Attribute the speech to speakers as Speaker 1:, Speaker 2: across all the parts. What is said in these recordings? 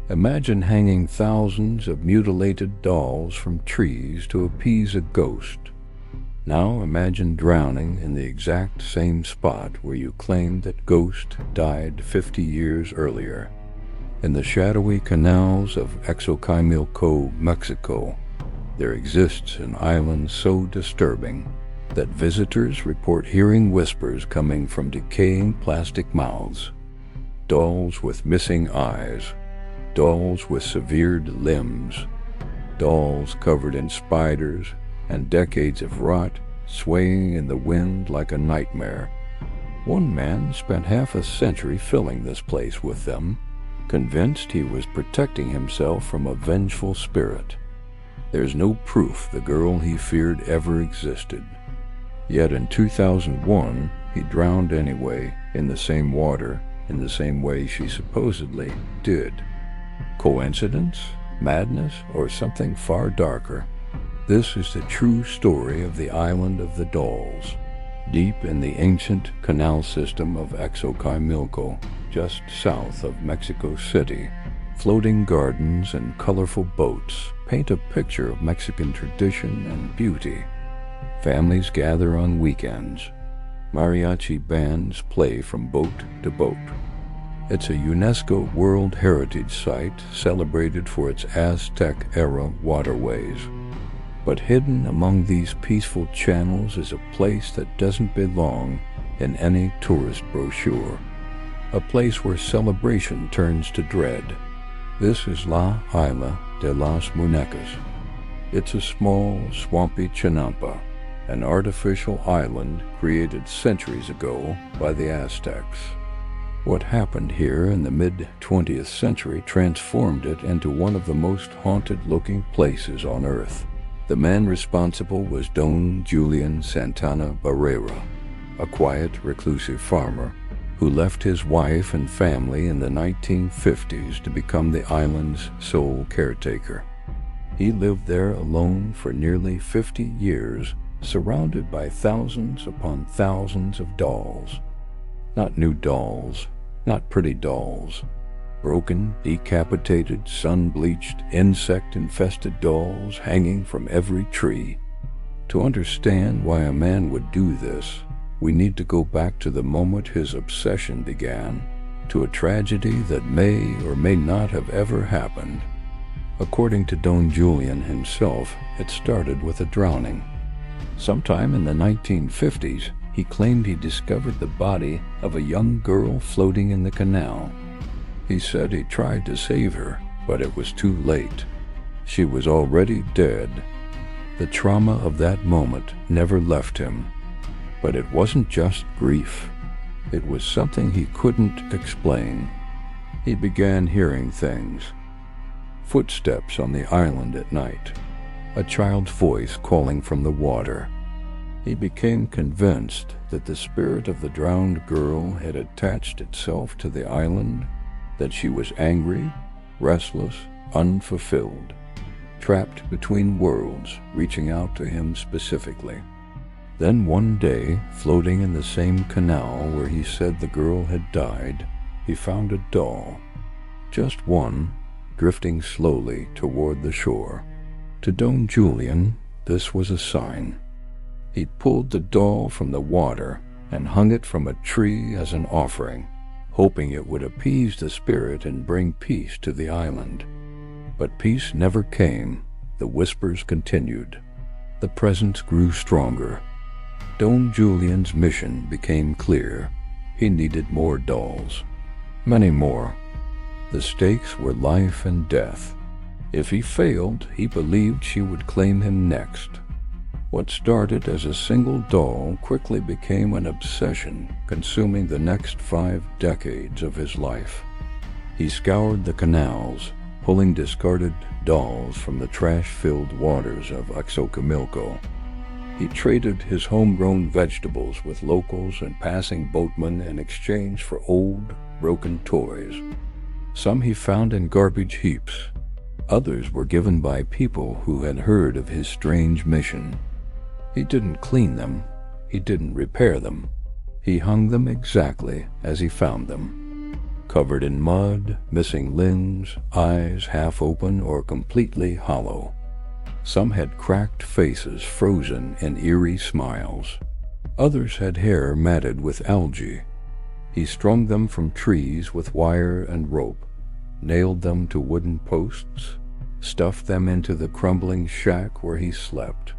Speaker 1: Imagine hanging thousands of mutilated dolls from trees to appease a ghost. Now imagine drowning in the exact same spot where you claimed that ghost died 50 years earlier. In the shadowy canals of Xochimilco, Mexico, there exists an island so disturbing that visitors report hearing whispers coming from decaying plastic mouths, dolls with missing eyes, dolls with severed limbs, dolls covered in spiders, and decades of rot swaying in the wind like a nightmare. One man spent half a century filling this place with them, convinced he was protecting himself from a vengeful spirit. There's no proof the girl he feared ever existed. Yet in 2001, he drowned anyway, in the same water, in the same way she supposedly did. Coincidence? Madness? Or something far darker? This is the true story of the Island of the Dolls, deep in the ancient canal system of Xochimilco, just south of Mexico City. Floating gardens and colorful boats paint a picture of Mexican tradition and beauty. Families gather on weekends. Mariachi bands play from boat to boat. It's a UNESCO World Heritage Site celebrated for its Aztec-era waterways. But hidden among these peaceful channels is a place that doesn't belong in any tourist brochure. A place where celebration turns to dread. This is La Isla de las Muñecas. It's a small, swampy chinampa, an artificial island created centuries ago by the Aztecs. What happened here in the mid-20th century transformed it into one of the most haunted-looking places on Earth. The man responsible was Don Julian Santana Barrera, a quiet, reclusive farmer who left his wife and family in the 1950s to become the island's sole caretaker. He lived there alone for nearly 50 years, surrounded by thousands upon thousands of dolls. Not new dolls, not pretty dolls. Broken, decapitated, sun-bleached, insect-infested dolls hanging from every tree. To understand why a man would do this, we need to go back to the moment his obsession began, to a tragedy that may or may not have ever happened. According to Don Julian himself, it started with a drowning. Sometime in the 1950s, he claimed he discovered the body of a young girl floating in the canal. He said he tried to save her, but it was too late. She was already dead. The trauma of that moment never left him. But it wasn't just grief. It was something he couldn't explain. He began hearing things. Footsteps on the island at night. A child's voice calling from the water. He became convinced that the spirit of the drowned girl had attached itself to the island, that she was angry, restless, unfulfilled, trapped between worlds, reaching out to him specifically. Then one day, floating in the same canal where he said the girl had died, he found a doll. Just one, drifting slowly toward the shore. To Don Julian, this was a sign. He pulled the doll from the water and hung it from a tree as an offering, hoping it would appease the spirit and bring peace to the island. But peace never came. The whispers continued. The presence grew stronger. Don Julian's mission became clear. He needed more dolls. Many more. The stakes were life and death. If he failed, he believed she would claim him next. What started as a single doll quickly became an obsession, consuming the next 5 decades of his life. He scoured the canals, pulling discarded dolls from the trash-filled waters of Xochimilco. He traded his homegrown vegetables with locals and passing boatmen in exchange for old, broken toys. Some he found in garbage heaps. Others were given by people who had heard of his strange mission. He didn't clean them. He didn't repair them. He hung them exactly as he found them. covered in mud, missing limbs, eyes half open or completely hollow. Some had cracked faces frozen in eerie smiles. Others had hair matted with algae. He strung them from trees with wire and rope, nailed them to wooden posts, stuffed them into the crumbling shack where he slept.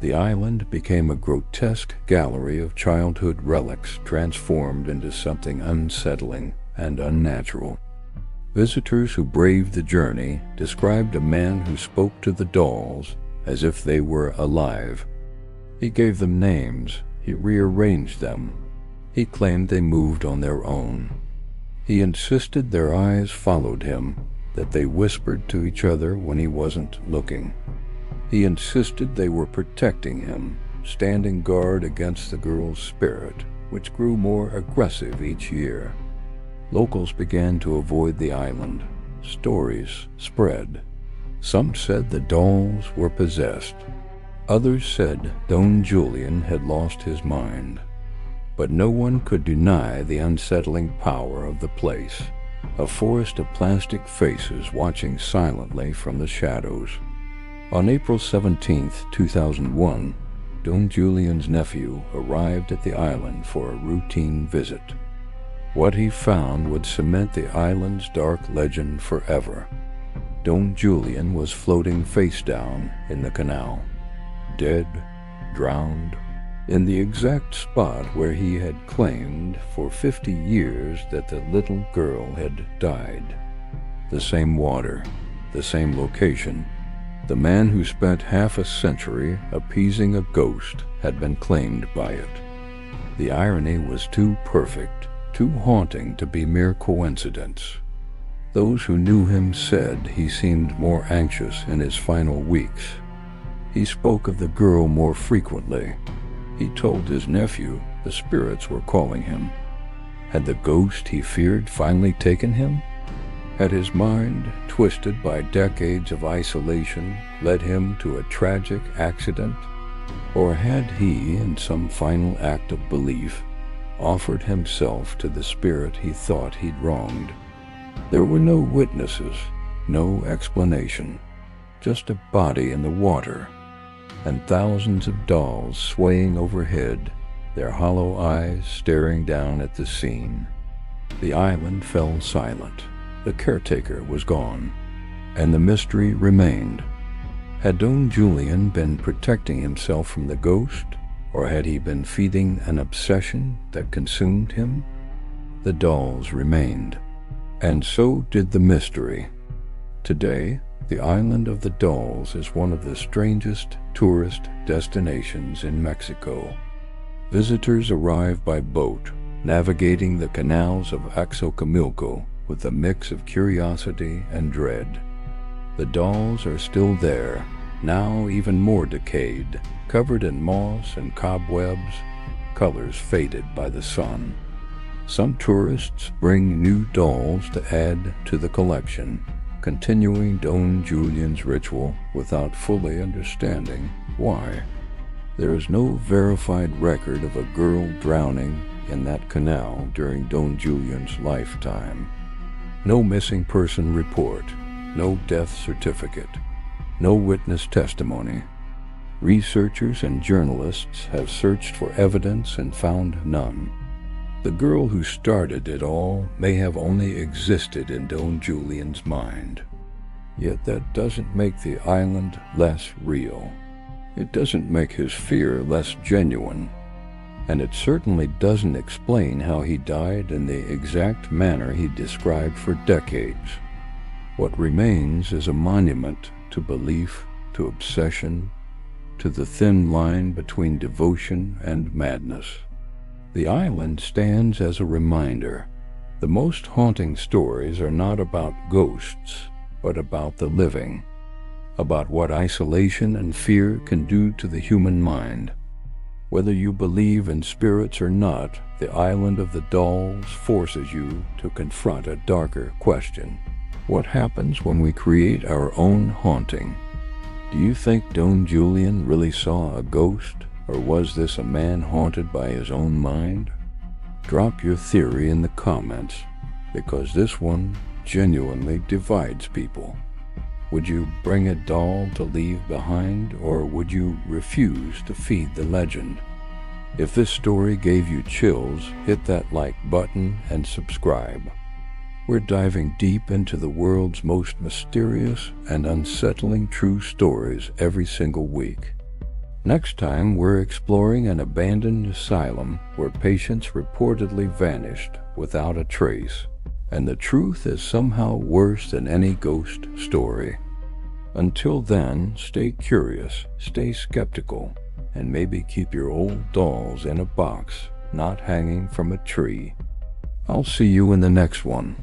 Speaker 1: The island became a grotesque gallery of childhood relics transformed into something unsettling and unnatural. Visitors who braved the journey described a man who spoke to the dolls as if they were alive. He gave them names, he rearranged them. He claimed they moved on their own. He insisted their eyes followed him, that they whispered to each other when he wasn't looking. He insisted they were protecting him, standing guard against the girl's spirit, which grew more aggressive each year. Locals began to avoid the island. Stories spread. Some said the dolls were possessed. Others said Don Julian had lost his mind. But no one could deny the unsettling power of the place, a forest of plastic faces watching silently from the shadows. On April 17, 2001, Don Julian's nephew arrived at the island for a routine visit. What he found would cement the island's dark legend forever. Don Julian was floating face down in the canal, dead, drowned, in the exact spot where he had claimed for 50 years that the little girl had died. The same water, the same location. The man who spent half a century appeasing a ghost had been claimed by it. The irony was too perfect, too haunting to be mere coincidence. Those who knew him said he seemed more anxious in his final weeks. He spoke of the girl more frequently. He told his nephew the spirits were calling him. Had the ghost he feared finally taken him? Had his mind, twisted by decades of isolation, led him to a tragic accident? Or had he, in some final act of belief, offered himself to the spirit he thought he'd wronged? There were no witnesses, no explanation, just a body in the water, and thousands of dolls swaying overhead, their hollow eyes staring down at the scene. The island fell silent. The caretaker was gone, and the mystery remained. Had Don Julian been protecting himself from the ghost, or had he been feeding an obsession that consumed him? The dolls remained, and so did the mystery. Today, the island of the dolls is one of the strangest tourist destinations in Mexico. Visitors arrive by boat, navigating the canals of Xochimilco with a mix of curiosity and dread. The dolls are still there, now even more decayed, covered in moss and cobwebs, colors faded by the sun. Some tourists bring new dolls to add to the collection, continuing Don Julian's ritual without fully understanding why. There is no verified record of a girl drowning in that canal during Don Julian's lifetime. No missing person report, no death certificate, no witness testimony. Researchers and journalists have searched for evidence and found none. The girl who started it all may have only existed in Don Julian's mind. Yet that doesn't make the island less real. It doesn't make his fear less genuine. And it certainly doesn't explain how he died in the exact manner he described for decades. What remains is a monument to belief, to obsession, to the thin line between devotion and madness. The island stands as a reminder. The most haunting stories are not about ghosts, but about the living, about what isolation and fear can do to the human mind. Whether you believe in spirits or not, the island of the dolls forces you to confront a darker question. What happens when we create our own haunting? Do you think Don Julian really saw a ghost, or was this a man haunted by his own mind? Drop your theory in the comments. because this one genuinely divides people. Would you bring a doll to leave behind, or would you refuse to feed the legend? If this story gave you chills, hit that like button and subscribe. We're diving deep into the world's most mysterious and unsettling true stories every single week. Next time, we're exploring an abandoned asylum where patients reportedly vanished without a trace, and the truth is somehow worse than any ghost story. Until then, stay curious, stay skeptical, and maybe keep your old dolls in a box, not hanging from a tree. I'll see you in the next one.